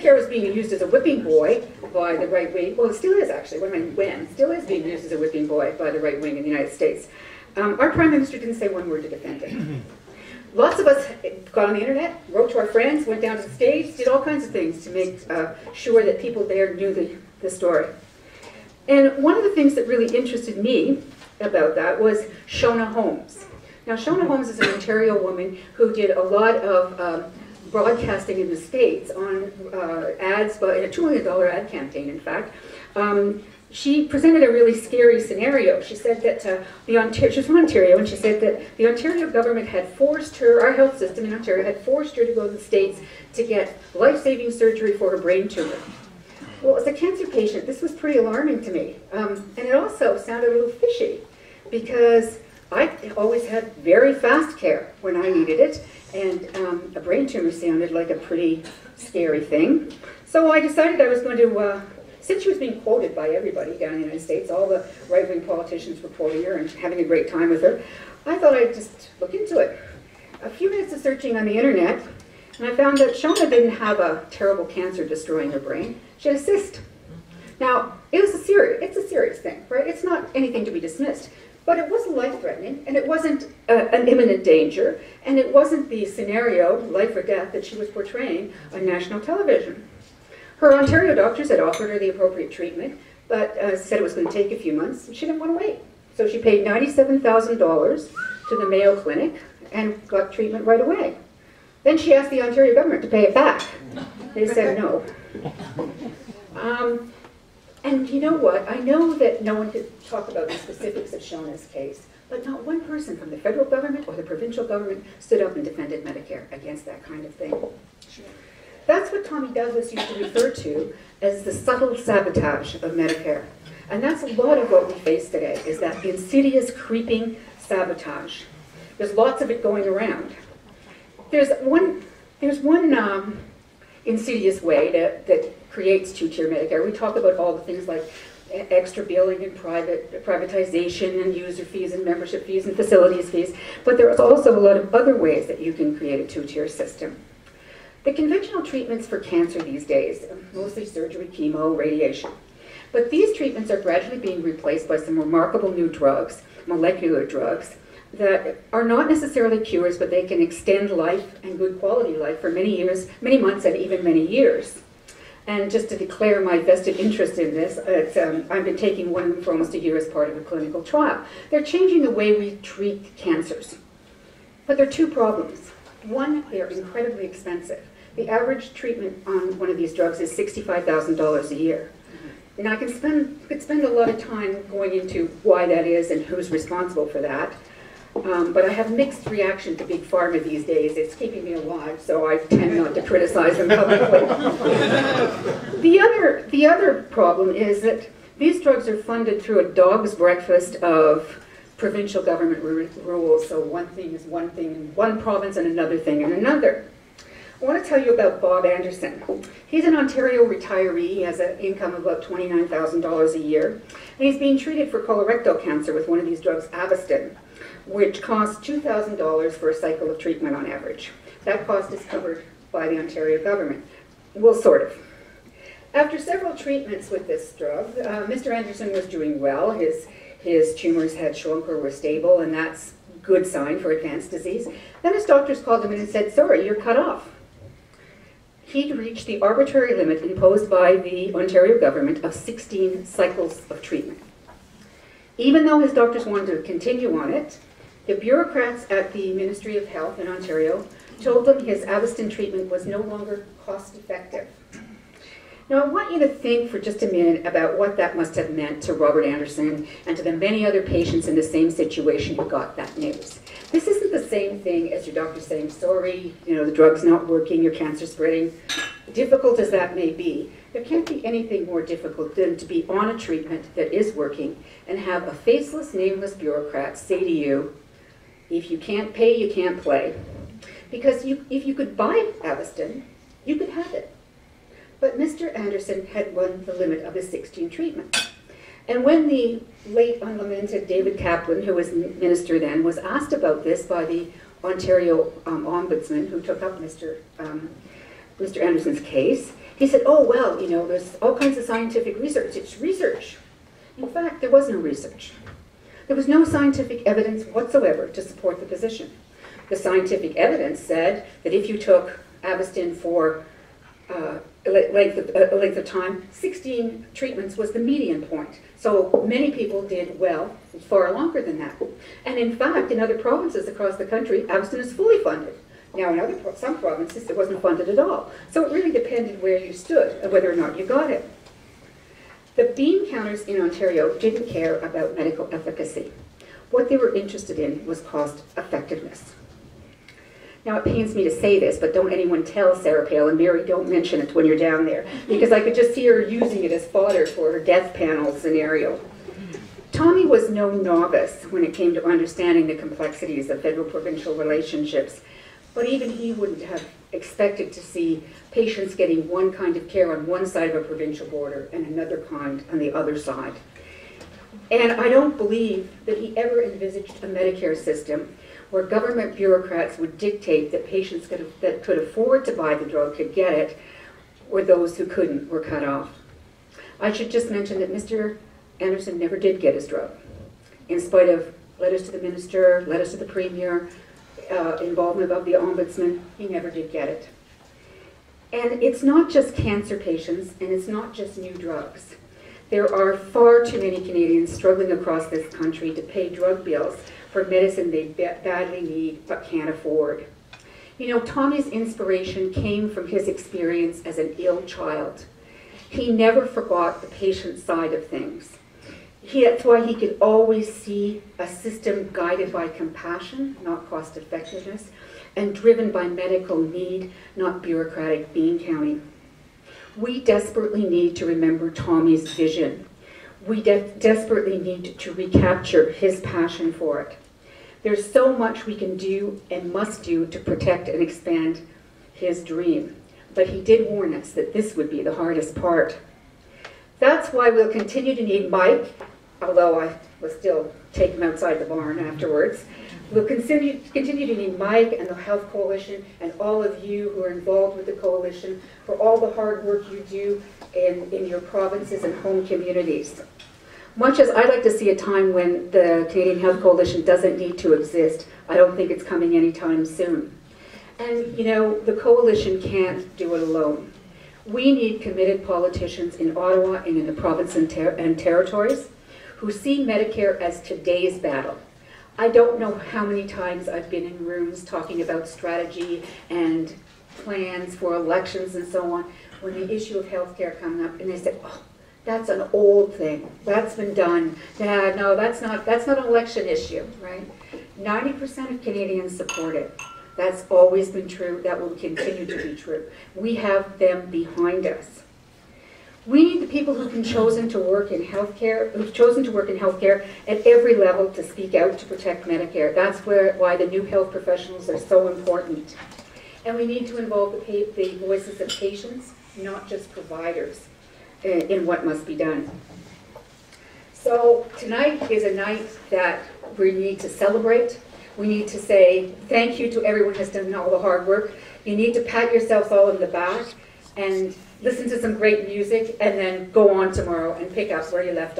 Medicare was being used as a whipping boy by the right wing. Well, it still is actually. Still is being used as a whipping boy by the right wing in the United States. Our Prime Minister didn't say one word to defend it. Lots of us got on the internet, wrote to our friends, went down to the stage, did all kinds of things to make sure that people there knew the story. And one of the things that really interested me about that was Shauna Holmes. Now, Shauna Holmes is an Ontario woman who did a lot of broadcasting in the States on ads, in a $2 million ad campaign, in fact. She presented a really scary scenario. She said that she's from Ontario, and she said that the Ontario government had forced her, our health system in Ontario, had forced her to go to the States to get life-saving surgery for her brain tumor. Well, as a cancer patient, this was pretty alarming to me. And it also sounded a little fishy, because I always had very fast care when I needed it, and a brain tumor sounded like a pretty scary thing. So I decided I was going to, since she was being quoted by everybody down in the United States, all the right-wing politicians were quoting her and having a great time with her, I thought I'd just look into it. A few minutes of searching on the internet, and I found that Shauna didn't have a terrible cancer destroying her brain. She had a cyst. Now, it's a serious thing, right? It's not anything to be dismissed. But it wasn't life-threatening, and it wasn't an imminent danger, and it wasn't the scenario, life or death, that she was portraying on national television. Her Ontario doctors had offered her the appropriate treatment, but said it was going to take a few months, and she didn't want to wait. So she paid $97,000 to the Mayo Clinic and got treatment right away. Then she asked the Ontario government to pay it back. They said no. And you know what? I know that no one could talk about the specifics of Shauna's case, but not one person from the federal government or the provincial government stood up and defended Medicare against that kind of thing. Sure. That's what Tommy Douglas used to refer to as the subtle sabotage of Medicare. And that's a lot of what we face today, is that insidious, creeping sabotage. There's lots of it going around. There's one insidious way that creates two-tier Medicare. We talk about all the things like extra billing and privatization and user fees and membership fees and facilities fees, but there's also a lot of other ways that you can create a two-tier system. The conventional treatments for cancer these days, mostly surgery, chemo, radiation, but these treatments are gradually being replaced by some remarkable new drugs, molecular drugs, that are not necessarily cures, but they can extend life and good quality life for many years, many months, and even many years. And just to declare my vested interest in this, I've been taking one of them for almost a year as part of a clinical trial. They're changing the way we treat cancers. But there are two problems. One, they're incredibly expensive. The average treatment on one of these drugs is $65,000 a year. And I could spend a lot of time going into why that is and who's responsible for that. But I have mixed reaction to Big Pharma these days. It's keeping me alive, so I tend not to criticize them publicly. The other problem is that these drugs are funded through a dog's breakfast of provincial government rules. So one thing is one thing in one province and another thing in another. I want to tell you about Bob Anderson. He's an Ontario retiree. He has an income of about $29,000 a year. And he's being treated for colorectal cancer with one of these drugs, Avastin, which costs $2,000 for a cycle of treatment on average. That cost is covered by the Ontario government. Well, sort of. After several treatments with this drug, Mr. Anderson was doing well. His tumors had shrunk or were stable, and that's a good sign for advanced disease. Then his doctors called him in and said, sorry, you're cut off. He'd reached the arbitrary limit imposed by the Ontario government of 16 cycles of treatment. Even though his doctors wanted to continue on it, the bureaucrats at the Ministry of Health in Ontario told him his Avastin treatment was no longer cost-effective. Now, I want you to think for just a minute about what that must have meant to Robert Anderson and to the many other patients in the same situation who got that news. This isn't the same thing as your doctor saying, sorry, the drug's not working, your cancer's spreading. Difficult as that may be, there can't be anything more difficult than to be on a treatment that is working and have a faceless, nameless bureaucrat say to you, if you can't pay, you can't play. Because if you could buy Avastin, you could have it. But Mr. Anderson had won the limit of his 16 treatments. And when the late unlamented David Kaplan, who was minister then, was asked about this by the Ontario ombudsman who took up Mr. Anderson's case, He said, oh, well, you know, there's all kinds of scientific research. It's research. In fact, there was no research. There was no scientific evidence whatsoever to support the position. The scientific evidence said that if you took Avastin for a length of time, 16 treatments was the median point. So many people did well far longer than that. And in fact, in other provinces across the country, Avastin is fully funded. Now, in some provinces, it wasn't funded at all. So it really depended where you stood and whether or not you got it. The bean counters in Ontario didn't care about medical efficacy. What they were interested in was cost effectiveness. Now, it pains me to say this, but don't anyone tell Sarah Pale, and Mary, don't mention it when you're down there, because I could just see her using it as fodder for her death panel scenario. Tommy was no novice when it came to understanding the complexities of federal-provincial relationships, but even he wouldn't have expected to see patients getting one kind of care on one side of a provincial border and another kind on the other side. And I don't believe that he ever envisaged a Medicare system where government bureaucrats would dictate that patients that could afford to buy the drug could get it, or those who couldn't were cut off. I should just mention that Mr. Anderson never did get his drug, in spite of letters to the minister, letters to the premier, involvement of the ombudsman. He never did get it. And it's not just cancer patients, and it's not just new drugs. There are far too many Canadians struggling across this country to pay drug bills for medicine they badly need but can't afford. You know, Tommy's inspiration came from his experience as an ill child. He never forgot the patient side of things. That's why he could always see a system guided by compassion, not cost effectiveness, and driven by medical need, not bureaucratic bean counting. We desperately need to remember Tommy's vision. We desperately need to recapture his passion for it. There's so much we can do and must do to protect and expand his dream. But he did warn us that this would be the hardest part. That's why we'll continue to need Mike, although I will still take him outside the barn afterwards. We'll continue to need Mike and the Health Coalition and all of you who are involved with the coalition for all the hard work you do in your provinces and home communities. Much as I'd like to see a time when the Canadian Health Coalition doesn't need to exist, I don't think it's coming anytime soon. And, you know, the coalition can't do it alone. We need committed politicians in Ottawa and in the province and territories who see Medicare as today's battle. I don't know how many times I've been in rooms talking about strategy and plans for elections and so on, when the issue of healthcare comes up and they say, oh, that's an old thing. That's been done. No, that's not an election issue, right? 90% of Canadians support it. That's always been true. That will continue to be true. We have them behind us. We need the people who've chosen to work in healthcare, at every level to speak out to protect Medicare. That's why the new health professionals are so important. And we need to involve the voices of patients, not just providers, in what must be done. So tonight is a night that we need to celebrate. We need to say thank you to everyone who has done all the hard work. You need to pat yourselves all in the back and listen to some great music and then go on tomorrow and pick up where you left off.